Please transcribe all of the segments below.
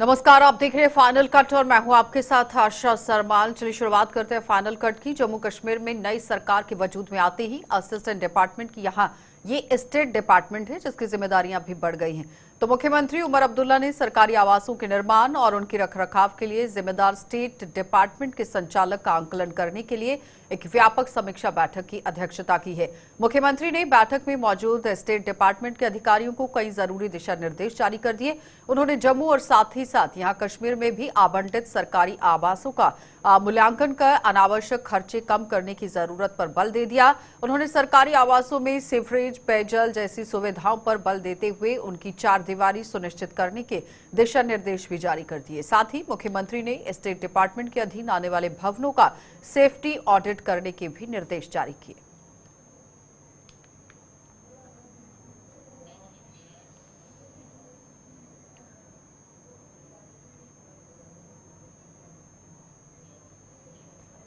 नमस्कार, आप देख रहे हैं फाइनल कट और मैं हूं आपके साथ आशा सरमाल। चलिए शुरुआत करते हैं फाइनल कट की। जम्मू कश्मीर में नई सरकार के वजूद में आते ही असिस्टेंट डिपार्टमेंट की यहां ये स्टेट डिपार्टमेंट है जिसकी जिम्मेदारियां भी बढ़ गई हैं। तो मुख्यमंत्री उमर अब्दुल्ला ने सरकारी आवासों के निर्माण और उनके रखरखाव के लिए जिम्मेदार स्टेट डिपार्टमेंट के संचालक का आंकलन करने के लिए एक व्यापक समीक्षा बैठक की अध्यक्षता की है। मुख्यमंत्री ने बैठक में मौजूद स्टेट डिपार्टमेंट के अधिकारियों को कई जरूरी दिशा निर्देश जारी कर दिए। उन्होंने जम्मू और साथ ही साथ यहां कश्मीर में भी आवंटित सरकारी आवासों का मूल्यांकन कर अनावश्यक खर्चे कम करने की जरूरत पर बल दे दिया। उन्होंने सरकारी आवासों में सीवरेज, पेयजल जैसी सुविधाओं पर बल देते हुए उनकी चारदीवारी सुनिश्चित करने के दिशा निर्देश भी जारी कर दिए। साथ ही मुख्यमंत्री ने स्टेट डिपार्टमेंट के अधीन आने वाले भवनों का सेफ्टी ऑडिट करने के भी निर्देश जारी किए।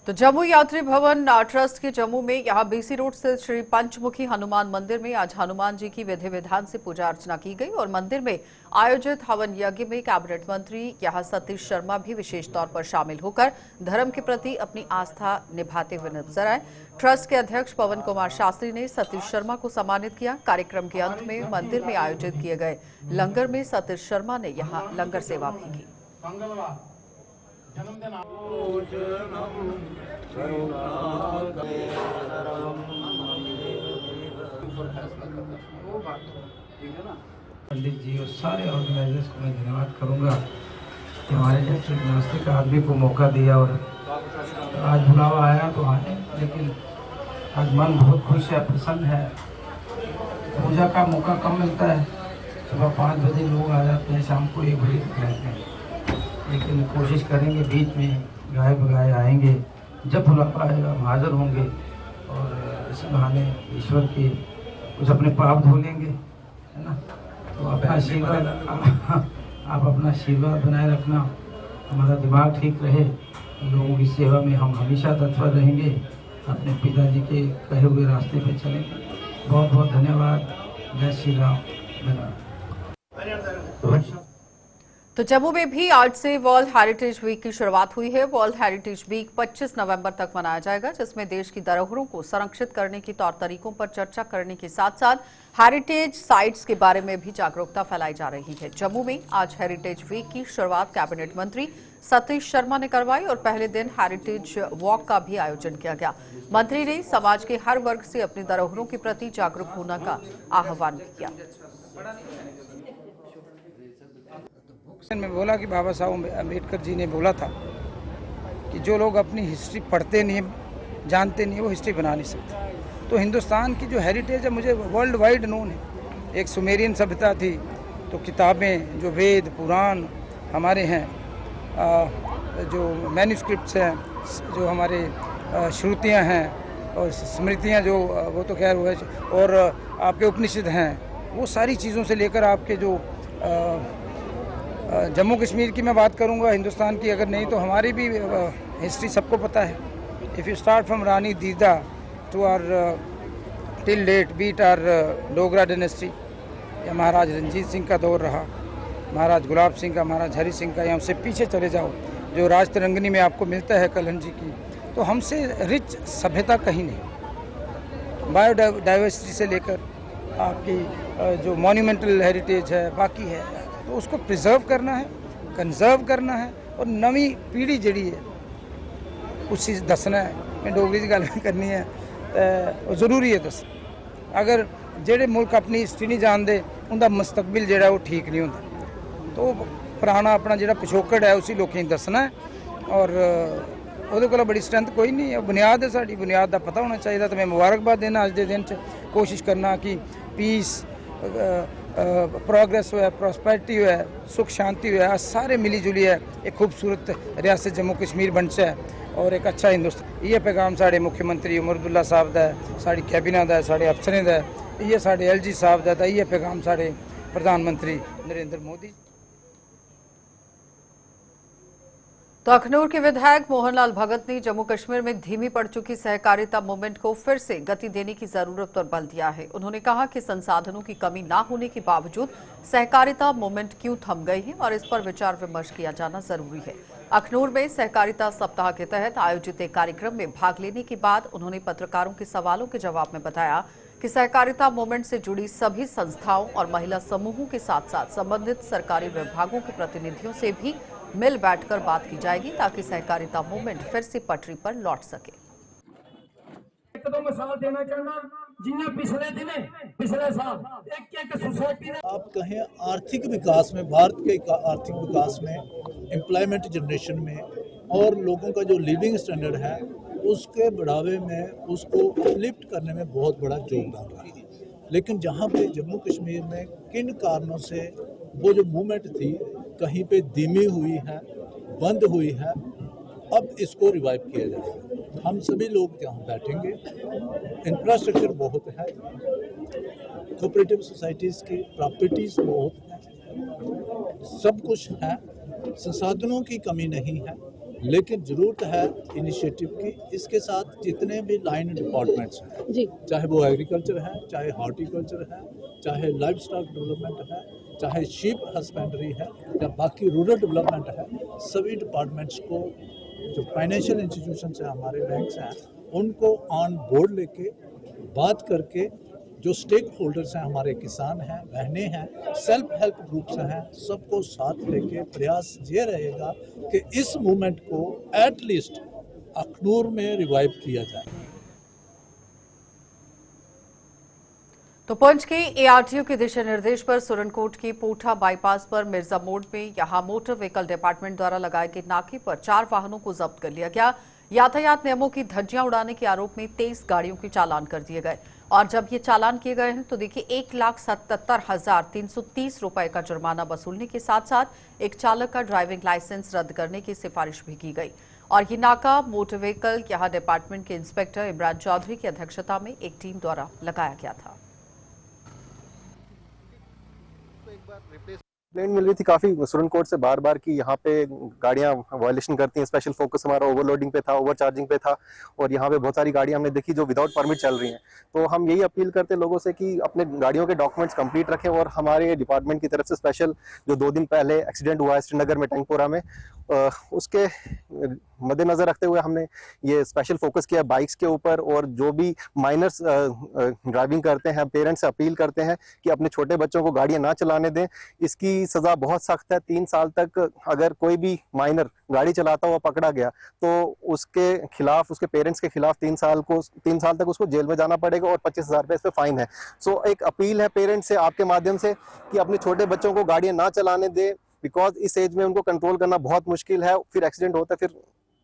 तो जम्मू यात्री भवन ट्रस्ट के जम्मू में यहां बीसी रोड स्थित श्री पंचमुखी हनुमान मंदिर में आज हनुमान जी की विधि विधान से पूजा अर्चना की गई और मंदिर में आयोजित हवन यज्ञ में कैबिनेट मंत्री यहां सतीश शर्मा भी विशेष तौर पर शामिल होकर धर्म के प्रति अपनी आस्था निभाते हुए नजर आए। ट्रस्ट के अध्यक्ष पवन कुमार शास्त्री ने सतीश शर्मा को सम्मानित किया। कार्यक्रम के अंत में मंदिर में आयोजित किए गए लंगर में सतीश शर्मा ने यहां लंगर सेवा भी की। पंडित जी और सारे ऑर्गेनाइजर्स को मैं धन्यवाद करूंगा कि हमारे जैसे नास्तिक आदमी को मौका दिया और आज बुलावा आया तो आए, लेकिन आज मन बहुत खुश है, प्रसन्न है। पूजा का मौका कम मिलता है, सुबह 5 बजे लोग आ जाते हैं, शाम को 1 बजे तक रहते हैं, लेकिन कोशिश करेंगे बीच में गाय बगाए आएंगे। जब बुलावा आएगा हम हाजिर होंगे और इस बहाने ईश्वर के कुछ अपने पाप धो लेंगे, है ना। तो अपना आशीर्वाद आप अपना आशीर्वाद बनाए रखना, हमारा दिमाग ठीक रहे, लोगों की सेवा में हम हमेशा तत्पर रहेंगे, अपने पिताजी के कहे हुए रास्ते पर चलेंगे। बहुत बहुत धन्यवाद। जय श्री राम। धन्यवाद। तो जम्मू में भी आज से वर्ल्ड हेरिटेज वीक की शुरुआत हुई है। वर्ल्ड हेरिटेज वीक 25 नवंबर तक मनाया जाएगा, जिसमें देश की धरोहरों को संरक्षित करने के तौर तरीकों पर चर्चा करने के साथ साथ हेरिटेज साइट्स के बारे में भी जागरूकता फैलाई जा रही है। जम्मू में आज हेरिटेज वीक की शुरुआत कैबिनेट मंत्री सतीश शर्मा ने करवाई और पहले दिन हेरिटेज वॉक का भी आयोजन किया गया। मंत्री ने समाज के हर वर्ग से अपनी धरोहरों के प्रति जागरूक होने का आह्वान किया। में बोला कि बाबा साहब अम्बेडकर जी ने बोला था कि जो लोग अपनी हिस्ट्री पढ़ते नहीं, जानते नहीं, वो हिस्ट्री बना नहीं सकते। तो हिंदुस्तान की जो हेरिटेज है मुझे वर्ल्ड वाइड नोन है। एक सुमेरियन सभ्यता थी, तो किताबें जो वेद पुराण हमारे हैं, जो मैन्यूस्क्रिप्ट्स हैं, जो हमारे श्रुतियाँ हैं और स्मृतियाँ जो वो तो खैर हुए, और आपके उपनिषद हैं, वो सारी चीज़ों से लेकर आपके जो जम्मू कश्मीर की मैं बात करूंगा, हिंदुस्तान की अगर नहीं तो हमारी भी हिस्ट्री सबको पता है। If you start from Rani Didda to our till date beat our Dogra dynasty, या महाराज रंजीत सिंह का दौर रहा, महाराज गुलाब सिंह का, महाराज हरि सिंह का, या उससे पीछे चले जाओ जो राज तिरंगनी में आपको मिलता है कल्हण जी की, तो हमसे रिच सभ्यता कहीं नहीं। बायोडाइवर्सिटी से लेकर आपकी जो मॉन्यूमेंटल हेरिटेज है, बाकी है, तो उसको प्रिजर्व करना है, कंजर्व करना है और नवी पीढ़ी जड़ी है उसी दसना है। मैं डोगरी की गल करनी है, जरूरी है दस। अगर जेड़े मुल्क अपनी हिस्ट्री नहीं जानते उनका मुस्तकबिल जोड़ा वो ठीक नहीं होता। तो पुराना अपना जो पिछोकड़ है उसी लोगों को दसना है, और वो को बड़ी स्ट्रेंथ कोई नहीं है। बुनियाद है, साड़ी बुनियाद का पता होना चाहिए। तो मैं मुबारकबाद देना अज के दिन कोशिश करना कि पीस प्रोग्रेस हुआ, प्रॉस्पेरिटी हुआ, सुख शांति हुआ, सारे मिली जुली है एक खूबसूरत रियासत जम्मू कश्मीर बन सा और एक अच्छा हिंदुस्तान। ये पैगाम साढ़े मुख्यमंत्री उमर अब्दुल्ला साहब का है, साड़ी कैबिनेट का, साढ़े अफसरें का, ये साढ़े LG साहब का, ये पैगाम साढ़े प्रधानमंत्री नरेंद्र मोदी। तो अखनूर के विधायक मोहनलाल भगत ने जम्मू कश्मीर में धीमी पड़ चुकी सहकारिता मूवमेंट को फिर से गति देने की जरूरत पर बल दिया है। उन्होंने कहा कि संसाधनों की कमी न होने के बावजूद सहकारिता मूवमेंट क्यों थम गई है और इस पर विचार विमर्श किया जाना जरूरी है। अखनूर में सहकारिता सप्ताह के तहत आयोजित एक कार्यक्रम में भाग लेने के बाद उन्होंने पत्रकारों के सवालों के जवाब में बताया कि सहकारिता मूवमेंट से जुड़ी सभी संस्थाओं और महिला समूहों के साथ साथ संबंधित सरकारी विभागों के प्रतिनिधियों से भी मिल बैठकर बात की जाएगी ताकि सहकारिता मूवमेंट फिर से पटरी पर लौट सके। एक दो मिसाल देना चाहना जिन्हें पिछले दिने पिछले साल एक सोसाइटी ने आप कहें आर्थिक विकास में, भारत के आर्थिक विकास में, एम्प्लॉयमेंट जनरेशन में और लोगों का जो लिविंग स्टैंडर्ड है उसके बढ़ावे में, उसको अपलिफ्ट करने में बहुत बड़ा योगदान रहा है। लेकिन जहाँ पे जम्मू कश्मीर में किन कारणों से वो जो मूवमेंट थी कहीं पे धीमी हुई है, बंद हुई है, अब इसको रिवाइव किया जाएगा। हम सभी लोग यहाँ बैठेंगे, इंफ्रास्ट्रक्चर बहुत है, कोऑपरेटिव सोसाइटीज़ की प्रॉपर्टीज़ बहुत है, सब कुछ है, संसाधनों की कमी नहीं है, लेकिन ज़रूरत है इनिशिएटिव की। इसके साथ जितने भी लाइन डिपार्टमेंट्स हैं, चाहे वो एग्रीकल्चर है, चाहे हॉर्टिकल्चर है, चाहे लाइफ स्टॉक डेवलपमेंट है, चाहे शीप हस्बेंड्री है या बाकी रूरल डेवलपमेंट है, सभी डिपार्टमेंट्स को, जो फाइनेंशियल इंस्टीट्यूशंस हैं, हमारे बैंक्स हैं, उनको ऑन बोर्ड लेके बात करके, जो स्टेक होल्डर्स हैं, हमारे किसान हैं, बहनें हैं, सेल्फ हेल्प ग्रुप्स हैं, सबको साथ लेके प्रयास ये रहेगा कि इस मूवमेंट को एटलीस्ट अखनूर में रिवाइव किया जाए। तो पंच के एआरटीओ के दिशा निर्देश पर सुरनकोट की पोठा बाईपास पर मिर्जा मोड़ में यहां मोटर व्हीकल डिपार्टमेंट द्वारा लगाए गए नाके पर 4 वाहनों को जब्त कर लिया गया। यातायात नियमों की धज्जियां उड़ाने के आरोप में 23 गाड़ियों के चालान कर दिए गए और जब ये चालान किए गए हैं तो देखिए 1,77,330 रुपए का जुर्माना वसूलने के साथ साथ एक चालक का ड्राइविंग लाइसेंस रद्द करने की सिफारिश भी की गई। और ये नाका मोटर व्हीकल यहां डिपार्टमेंट के इंस्पेक्टर इमरान चौधरी की अध्यक्षता में एक टीम द्वारा लगाया गया था। कंप्लेंट मिल रही थी काफी सुरनकोट से बार बार कि यहाँ पे गाड़ियाँ वायलेशन करती हैं। स्पेशल फोकस हमारा ओवरलोडिंग पे था, ओवर चार्जिंग पे था और यहाँ पे बहुत सारी गाड़ियाँ हमने देखी जो विदाउट परमिट चल रही हैं। तो हम यही अपील करते हैं लोगों से कि अपने गाड़ियों के डॉक्यूमेंट्स कंप्लीट रखें और हमारे डिपार्टमेंट की तरफ से स्पेशल जो 2 दिन पहले एक्सीडेंट हुआ है श्रीनगर में टंगपोरा में, उसके मद्देनजर रखते हुए हमने ये स्पेशल फोकस किया बाइक्स के ऊपर। और जो भी माइनर्स ड्राइविंग करते हैं, पेरेंट्स से अपील करते हैं कि अपने छोटे बच्चों को गाड़ियां ना चलाने दें। इसकी सजा बहुत सख्त है, 3 साल तक अगर कोई भी माइनर गाड़ी चलाता हुआ पकड़ा गया तो उसके खिलाफ, उसके पेरेंट्स के खिलाफ 3 साल तक उसको जेल में जाना पड़ेगा और 25,000 रुपये इस पे फाइन है। सो एक अपील है पेरेंट्स से आपके माध्यम से कि अपने छोटे बच्चों को गाड़ियां ना चलाने दें, बिकॉज इस एज में उनको कंट्रोल करना बहुत मुश्किल है, फिर एक्सीडेंट होता है, फिर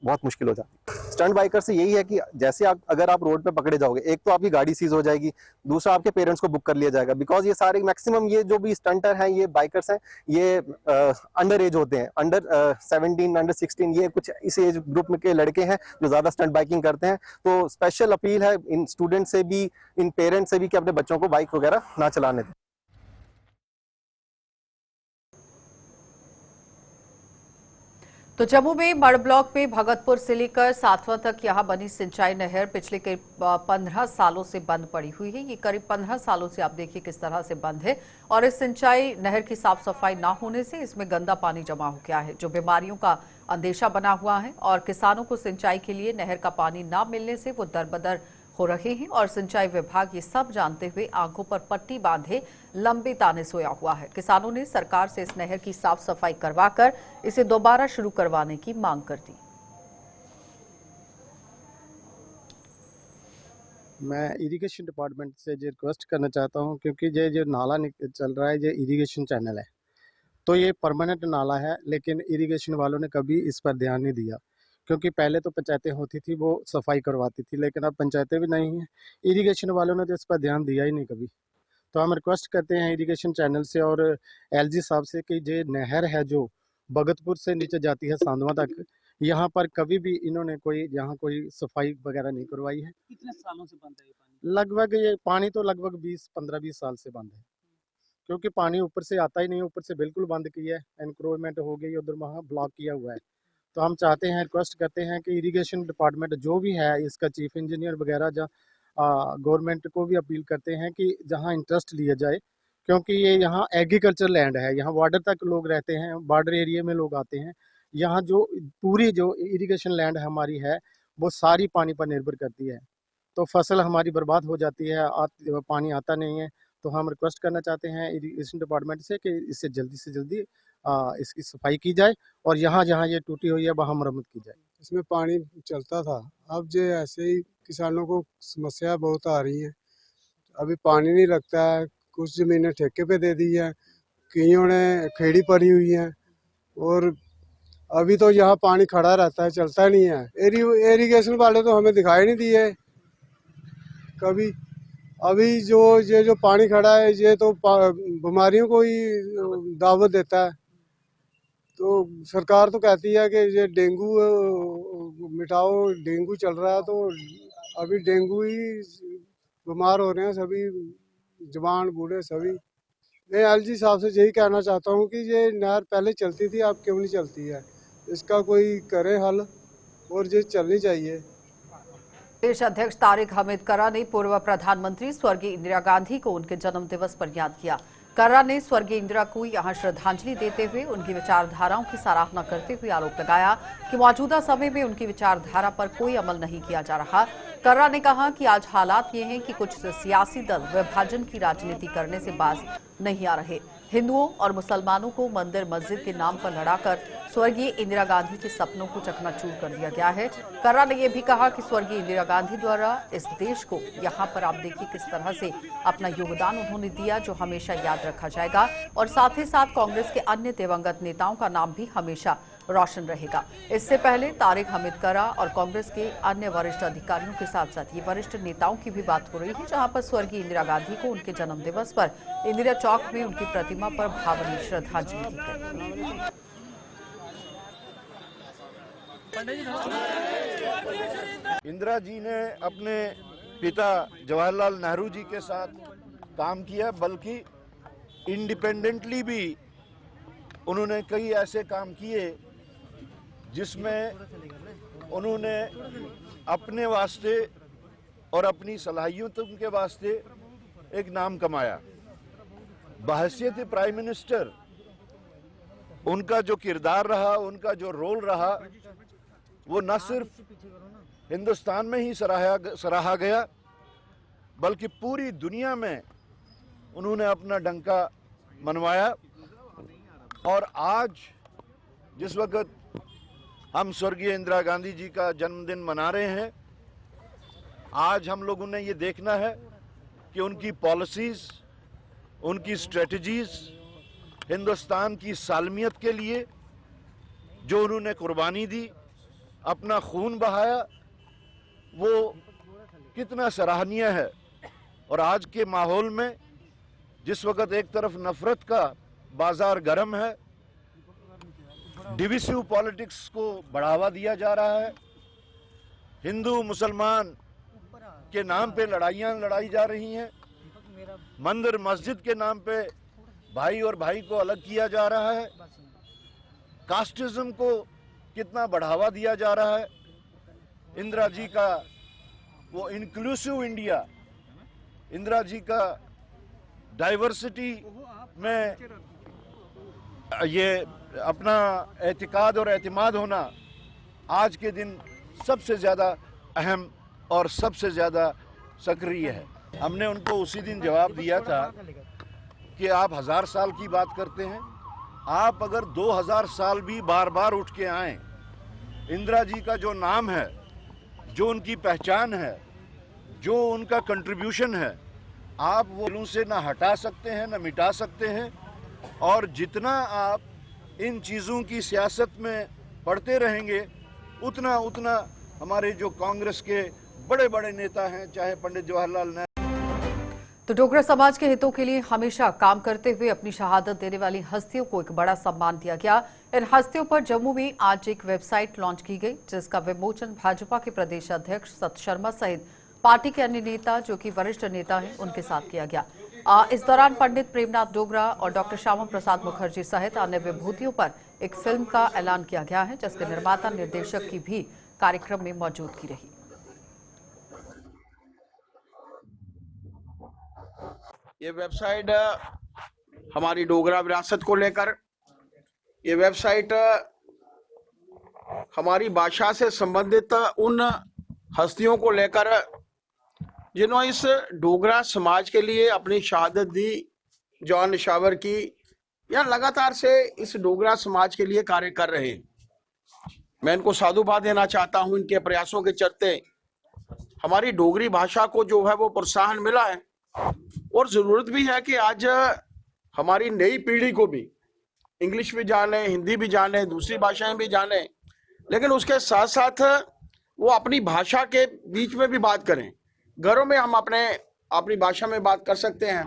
बहुत मुश्किल हो जाती है। स्टंट बाइकर से यही है कि जैसे अगर आप रोड पे पकड़े जाओगे, एक तो आपकी गाड़ी सीज हो जाएगी, दूसरा आपके पेरेंट्स को बुक कर लिया जाएगा। बिकॉज ये सारे मैक्सिमम ये जो भी स्टंटर हैं, ये बाइकर्स हैं, ये अंडर एज होते हैं, अंडर 17, अंडर 16, ये कुछ इस एज ग्रुप में के लड़के हैं जो ज्यादा स्टंट बाइकिंग करते हैं। तो स्पेशल अपील है इन स्टूडेंट से भी, इन पेरेंट्स से भी कि अपने बच्चों को बाइक वगैरह ना चलाने दें। तो जम्मू में मड़ ब्लॉक में भगतपुर से लेकर सातवां तक यहां बनी सिंचाई नहर पिछले करीब 15 सालों से बंद पड़ी हुई है। ये करीब 15 सालों से आप देखिए किस तरह से बंद है और इस सिंचाई नहर की साफ सफाई ना होने से इसमें गंदा पानी जमा हो गया है, जो बीमारियों का अंदेशा बना हुआ है। और किसानों को सिंचाई के लिए नहर का पानी न मिलने से वो दरबदर हो रहे हैं और सिंचाई विभाग ये सब जानते हुए आंखों पर पट्टी बांधे लंबे ताने सोया हुआ है। किसानों ने सरकार से इस नहर की साफ सफाई करवाकर इसे दोबारा शुरू करवाने की मांग कर दी। मैं इरिगेशन डिपार्टमेंट से ये रिक्वेस्ट करना चाहता हूँ, क्योंकि ये जो नाला चल रहा है, ये इरिगेशन चैनल है, तो ये परमानेंट नाला है, लेकिन इरिगेशन वालों ने कभी इस पर ध्यान नहीं दिया। क्योंकि पहले तो पंचायतें होती थी, वो सफाई करवाती थी, लेकिन अब पंचायतें भी नहीं हैं, इरिगेशन वालों ने तो इस पर ध्यान दिया ही नहीं कभी। तो हम रिक्वेस्ट करते हैं इरिगेशन चैनल से और एलजी साहब से कि ये नहर है जो भगतपुर से नीचे जाती है सांदवा तक, यहाँ पर कभी भी इन्होंने कोई सफाई वगैरह नहीं करवाई है। कितने सालों से बंद है ये पानी? लगभग ये पानी तो लगभग 15-20 साल से बंद है, क्योंकि पानी ऊपर से आता ही नहीं, ऊपर से बिल्कुल बंद किया है, एनक्रोचमेंट हो गई, उधर वहाँ ब्लॉक किया हुआ है, तो हम चाहते हैं, रिक्वेस्ट करते हैं कि इरिगेशन डिपार्टमेंट जो भी है, इसका चीफ इंजीनियर वगैरह, गवर्नमेंट को भी अपील करते हैं कि जहाँ इंटरेस्ट लिया जाए, क्योंकि ये यहाँ एग्रीकल्चर लैंड है, यहाँ बॉर्डर तक लोग रहते हैं, बॉर्डर एरिया में लोग आते हैं। यहाँ जो पूरी जो इरिगेशन लैंड हमारी है वो सारी पानी पर निर्भर करती है, तो फसल हमारी बर्बाद हो जाती है, पानी आता नहीं है। तो हम रिक्वेस्ट करना चाहते हैं इरिगेशन डिपार्टमेंट से कि इससे जल्दी इसकी सफाई की जाए और यहाँ जहाँ ये टूटी हुई है वहाँ मरम्मत की जाए। इसमें पानी चलता था, अब जो ऐसे ही किसानों को समस्या बहुत आ रही है। अभी पानी नहीं लगता है, कुछ ज़मीनें ठेके पे दे दी है, कईयों ने खेड़ी पड़ी हुई है और अभी तो यहाँ पानी खड़ा रहता है, चलता नहीं है। इरिगेशन वाले तो हमें दिखाई नहीं दिए कभी। अभी ये जो पानी खड़ा है ये तो बीमारियों को ही दावत देता है। तो सरकार तो कहती है कि ये डेंगू मिटाओ, डेंगू चल रहा है, तो अभी डेंगू ही बीमार हो रहे हैं सभी, जवान बूढ़े सभी। मैं एलजी साहब से यही कहना चाहता हूँ कि ये नहर पहले चलती थी, अब क्यों नहीं चलती है, इसका कोई करे हल और ये चलनी चाहिए। प्रदेश अध्यक्ष तारिक हमीद कर्रा ने पूर्व प्रधानमंत्री स्वर्गीय इंदिरा गांधी को उनके जन्म दिवस पर याद किया। कर्रा ने स्वर्गीय इंदिरा को यहां श्रद्धांजलि देते हुए उनकी विचारधाराओं की सराहना करते हुए आरोप लगाया कि मौजूदा समय में उनकी विचारधारा पर कोई अमल नहीं किया जा रहा। कर्रा ने कहा कि आज हालात ये हैं कि कुछ सियासी दल विभाजन की राजनीति करने से बाज नहीं आ रहे। हिंदुओं और मुसलमानों को मंदिर मस्जिद के नाम पर लड़ाकर स्वर्गीय इंदिरा गांधी के सपनों को चकनाचूर कर दिया गया है। कर्रा ने यह भी कहा कि स्वर्गीय इंदिरा गांधी द्वारा इस देश को यहाँ पर आप देखिए किस तरह से अपना योगदान उन्होंने दिया, जो हमेशा याद रखा जाएगा और साथ ही साथ कांग्रेस के अन्य दिवंगत नेताओं का नाम भी हमेशा रोशन रहेगा। इससे पहले तारिक हमीद कर्रा और कांग्रेस के अन्य वरिष्ठ अधिकारियों के साथ साथ ये वरिष्ठ नेताओं की भी बात हो रही है, जहां पर स्वर्गीय इंदिरा गांधी को उनके जन्म दिवस पर इंदिरा चौक में उनकी प्रतिमा पर भावभीनी श्रद्धांजलि दी गई। इंदिरा जी ने अपने पिता जवाहरलाल नेहरू जी के साथ काम किया, बल्कि इंडिपेंडेंटली भी उन्होंने कई ऐसे काम किए जिसमें उन्होंने अपने वास्ते और अपनी सलाहियतों के वास्ते एक नाम कमाया। बहैसियत प्राइम मिनिस्टर उनका जो किरदार रहा, उनका जो रोल रहा, वो न सिर्फ हिंदुस्तान में ही सराहा गया बल्कि पूरी दुनिया में उन्होंने अपना डंका मनवाया। और आज जिस वक्त हम स्वर्गीय इंदिरा गांधी जी का जन्मदिन मना रहे हैं, आज हम लोगों ने ये देखना है कि उनकी पॉलिसीज़, उनकी स्ट्रेटजीज़, हिंदुस्तान की सालमियत के लिए जो उन्होंने कुर्बानी दी, अपना खून बहाया, वो कितना सराहनीय है। और आज के माहौल में जिस वक्त एक तरफ नफरत का बाजार गर्म है, डिविसिव पॉलिटिक्स को बढ़ावा दिया जा रहा है, हिंदू मुसलमान के नाम पे लड़ाइयाँ लड़ाई जा रही हैं, मंदिर मस्जिद के नाम पे भाई और भाई को अलग किया जा रहा है, कास्टिज्म को कितना बढ़ावा दिया जा रहा है। इंदिरा जी का वो इंक्लूसिव इंडिया, इंदिरा जी का डाइवर्सिटी में ये अपना एतिकाद और एतमाद होना आज के दिन सबसे ज़्यादा अहम और सबसे ज़्यादा सक्रिय है। हमने उनको उसी दिन जवाब दिया था कि आप 1000 साल की बात करते हैं, आप अगर 2000 साल भी बार बार उठ के आएँ, इंदिरा जी का जो नाम है, जो उनकी पहचान है, जो उनका कंट्रीब्यूशन है, आप वो दिलों से ना हटा सकते हैं ना मिटा सकते हैं। और जितना आप इन चीज़ों की सियासत में पढ़ते रहेंगे, उतना उतना हमारे जो कांग्रेस के बड़े बड़े नेता हैं, चाहे पंडित जवाहरलाल नेहरू। तो डोगरा समाज के हितों के लिए हमेशा काम करते हुए अपनी शहादत देने वाली हस्तियों को एक बड़ा सम्मान दिया गया। इन हस्तियों पर जम्मू में आज एक वेबसाइट लॉन्च की गई, जिसका विमोचन भाजपा के प्रदेश अध्यक्ष सत शर्मा सहित पार्टी के अन्य नेता जो कि वरिष्ठ नेता हैं उनके साथ किया गया। इस दौरान पंडित प्रेमनाथ डोगरा और डॉक्टर श्यामा प्रसाद मुखर्जी सहित अन्य विभूतियों पर एक फिल्म का ऐलान किया गया है, जिसके निर्माता निर्देशक की भी कार्यक्रम में मौजूदगी रही। ये वेबसाइट हमारी डोगरा विरासत को लेकर, ये वेबसाइट हमारी भाषा से संबंधित उन हस्तियों को लेकर जिन्होंने इस डोगरा समाज के लिए अपनी शहादत दी, जान निशावर की, या लगातार से इस डोगरा समाज के लिए कार्य कर रहे हैं। मैं इनको साधुवाद देना चाहता हूं। इनके प्रयासों के चलते हमारी डोगरी भाषा को जो है वो प्रोत्साहन मिला है, और जरूरत भी है कि आज हमारी नई पीढ़ी को भी इंग्लिश भी जाने, हिंदी भी जाने, दूसरी भाषाएं भी जाने, लेकिन उसके साथ साथ वो अपनी भाषा के बीच में भी बात करें। घरों में हम अपनी भाषा में बात कर सकते हैं,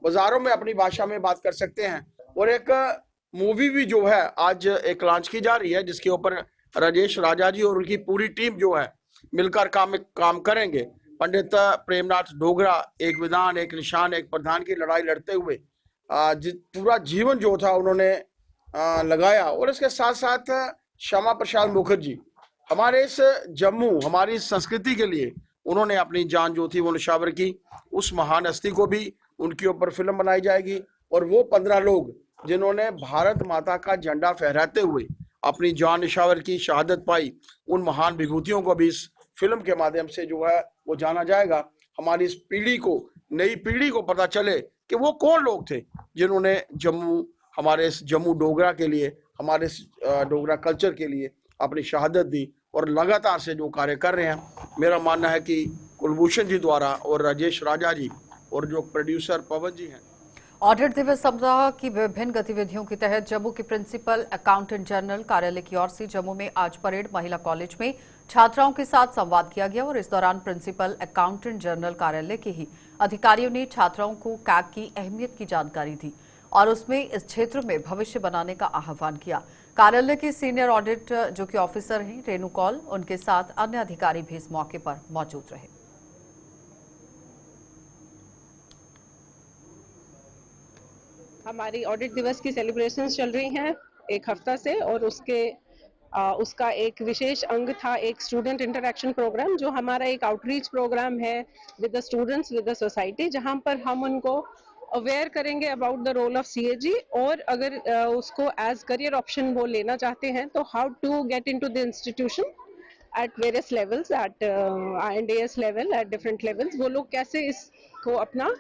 बाजारों में अपनी भाषा में बात कर सकते हैं। और एक मूवी भी जो है आज एक लॉन्च की जा रही है, जिसके ऊपर राजेश राजा जी और उनकी पूरी टीम जो है मिलकर काम करेंगे। पंडित प्रेमनाथ डोगरा एक विधान, एक निशान, एक प्रधान की लड़ाई लड़ते हुए पूरा जीवन जो था उन्होंने लगाया। और इसके साथ साथ श्यामा प्रसाद मुखर्जी हमारे इस जम्मू, हमारी इस संस्कृति के लिए उन्होंने अपनी जान जो थी वो निशावर की। उस महान हस्ती को भी उनके ऊपर फिल्म बनाई जाएगी, और वो 15 लोग जिन्होंने भारत माता का झंडा फहराते हुए अपनी जान निशावर की, शहादत पाई, उन महान विभूतियों को भी इस फिल्म के माध्यम से जो है वो जाना जाएगा। हमारी इस पीढ़ी को, नई पीढ़ी को पता चले कि वो कौन लोग थे जिन्होंने हमारे इस जम्मू डोगरा के लिए, हमारे इस डोगरा कल्चर के लिए अपनी शहादत दी, और लगातार से जो कार्य कर रहे हैं। मेरा मानना है कि कुलभूषण जी द्वारा और राजेश राजा जी और जो प्रोड्यूसर पवन जी हैं, ऑडिट दिवस सप्ताह की विभिन्न गतिविधियों के तहत जम्मू के प्रिंसिपल अकाउंटेंट जनरल कार्यालय की ओर से जम्मू में आज परेड महिला कॉलेज में छात्राओं के साथ संवाद किया गया, और इस दौरान प्रिंसिपल अकाउंटेंट जनरल कार्यालय के ही अधिकारियों ने छात्राओं को कैग की अहमियत की जानकारी दी और उसमें इस क्षेत्र में भविष्य बनाने का आह्वान किया। कार्यालय के सीनियर ऑडिट जो कि ऑफिसर हैं रेणु कौल, उनके साथ अन्य अधिकारी भी इस मौके पर मौजूद रहे। हमारी ऑडिट दिवस की सेलिब्रेशंस चल रही हैं एक हफ्ता से, और उसका एक विशेष अंग था एक स्टूडेंट इंटरेक्शन प्रोग्राम, जो हमारा एक आउटरीच प्रोग्राम है with the students, with the society, जहां पर हम उनको अवेयर करेंगे about the role of CAG, और अगर उसको एज करियर ऑप्शन वो लेना चाहते हैं तो how to get into the institution at various levels, at INDS level, at different levels, वो लोग कैसे इसको अपना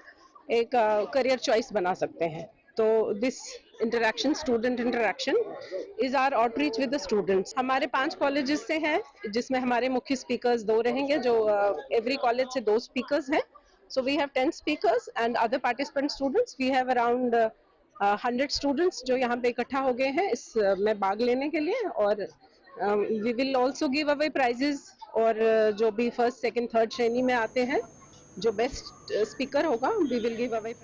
एक करियर चॉइस बना सकते हैं। तो this interaction, student interaction, is our outreach with the students. हमारे 5 कॉलेजेस से हैं, जिसमें हमारे मुख्य स्पीकर्स 2 रहेंगे, जो एवरी कॉलेज से 2 स्पीकर्स हैं। So we have 10 speakers and other participant students. We have around 100 students जो यहाँ पे इकट्ठा हो गए हैं इस में भाग लेने के लिए, और we will also give away prizes, और जो भी फर्स्ट, सेकंड, थर्ड श्रेणी में आते हैं, जो बेस्ट स्पीकर होगा, we will give away।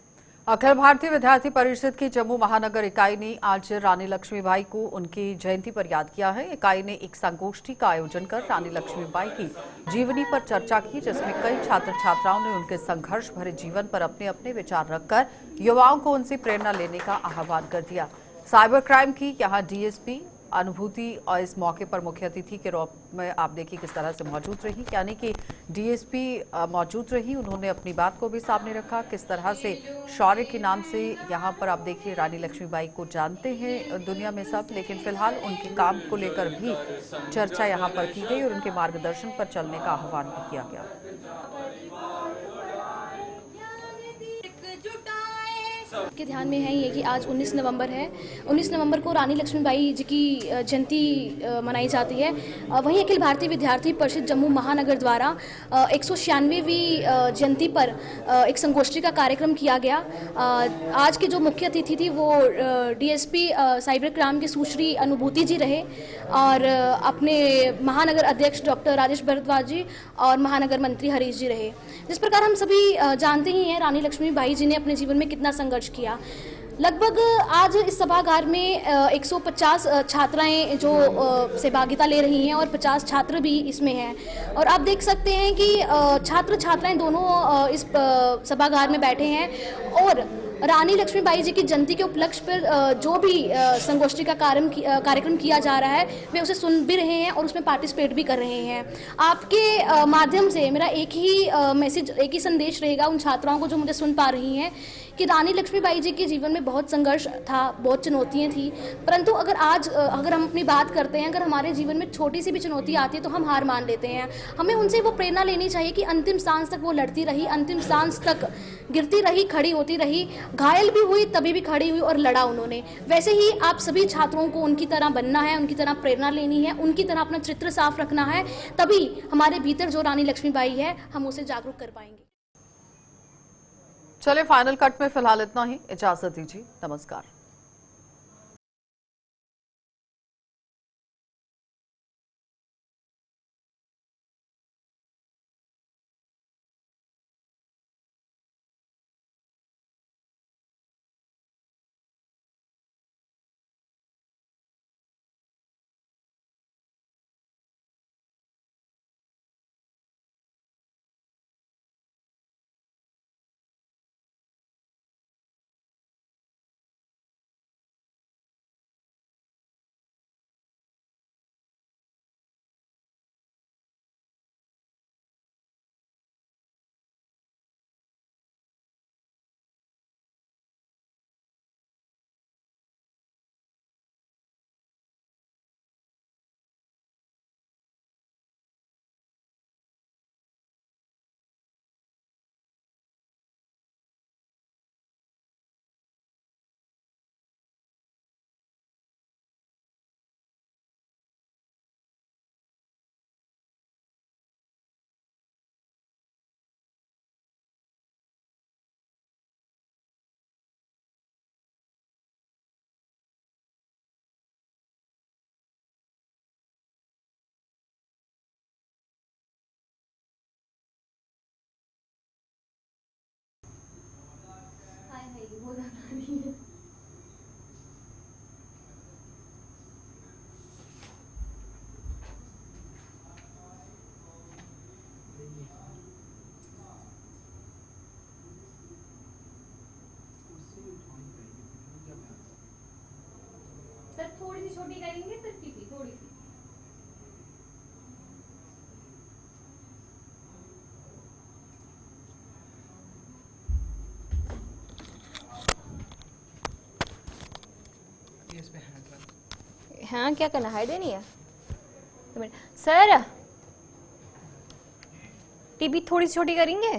Akhil Bharatiya विद्यार्थी परिषद की जम्मू महानगर इकाई ने आज रानी लक्ष्मीबाई को उनकी जयंती पर याद किया है। इकाई ने एक संगोष्ठी का आयोजन कर रानी लक्ष्मीबाई की जीवनी पर चर्चा की, जिसमें कई छात्र छात्राओं ने उनके संघर्ष भरे जीवन पर अपने अपने विचार रखकर युवाओं को उनसे प्रेरणा लेने का आह्वान कर दिया। साइबर क्राइम की यहाँ डीएसपी अनुभूति और इस मौके पर मुख्य अतिथि के रूप में आप देखिए किस तरह से मौजूद रही, यानी कि डीएसपी मौजूद रही। उन्होंने अपनी बात को भी सामने रखा, किस तरह से शौर्य के नाम से यहाँ पर आप देखिए रानी लक्ष्मीबाई को जानते हैं दुनिया में सब, लेकिन फिलहाल उनके काम को लेकर भी चर्चा यहाँ पर की गई और उनके मार्गदर्शन पर चलने का आह्वान भी किया गया। के ध्यान में है ये कि आज 19 नवंबर है। 19 नवंबर को रानी लक्ष्मीबाई जी की जयंती मनाई जाती है। वहीं अखिल भारतीय विद्यार्थी परिषद जम्मू महानगर द्वारा 196वीं जयंती पर एक संगोष्ठी का कार्यक्रम किया गया। आज के जो मुख्य अतिथि थी वो डीएसपी साइबर क्राइम की सुश्री अनुभूति जी रहे, और अपने महानगर अध्यक्ष डॉक्टर राजेश भारद्वाज जी और महानगर मंत्री हरीश जी रहे। जिस प्रकार हम सभी जानते ही हैं, रानी लक्ष्मीबाई जी ने अपने जीवन में कितना संघर्ष किया। लगभग आज इस सभागार में 150 छात्राएं जो सहभागिता ले रही हैं और 50 छात्र भी इसमें हैं, और आप देख सकते हैं कि छात्र छात्राएं दोनों इस सभागार में बैठे हैं और रानी लक्ष्मीबाई जी की जयंती के उपलक्ष्य पर जो भी संगोष्ठी का कार्यक्रम किया जा रहा है वे उसे सुन भी रहे हैं और उसमें पार्टिसिपेट भी कर रहे हैं। आपके माध्यम से मेरा एक ही मैसेज, एक ही संदेश रहेगा उन छात्राओं को जो मुझे सुन पा रही हैं कि रानी लक्ष्मीबाई जी के जीवन में बहुत संघर्ष था, बहुत चुनौतियाँ थी, परंतु अगर हम अपनी बात करते हैं, अगर हमारे जीवन में छोटी सी भी चुनौती आती है तो हम हार मान लेते हैं। हमें उनसे वो प्रेरणा लेनी चाहिए कि अंतिम सांस तक वो लड़ती रही, अंतिम सांस तक गिरती रही, खड़ी होती रही, घायल भी हुई तभी भी खड़ी हुई और लड़ा उन्होंने। वैसे ही आप सभी छात्रों को उनकी तरह बनना है, उनकी तरह प्रेरणा लेनी है, उनकी तरह अपना चित्र साफ रखना है, तभी हमारे भीतर जो रानी लक्ष्मीबाई है हम उसे जागरूक कर पाएंगे। चलिए, फाइनल कट में फिलहाल इतना ही, इजाजत दीजिए, नमस्कार। सर थोड़ी सी छोटी करेंगे, सर टीपी थोड़ी सी। हाँ, क्या करना, हाइड देनी है सर? टीपी थोड़ी सी छोटी करेंगे।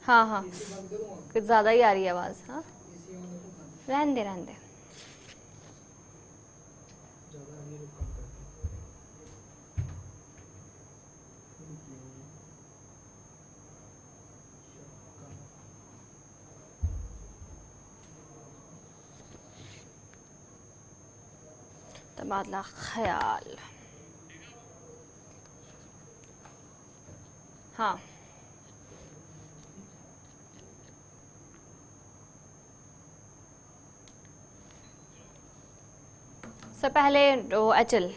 हाँ हाँ, कुछ ज़्यादा ही आ रही है आवाज़। हाँ, रहने दे रहने दे। तबादला ख्याल। हाँ, सर पहले वो एचएल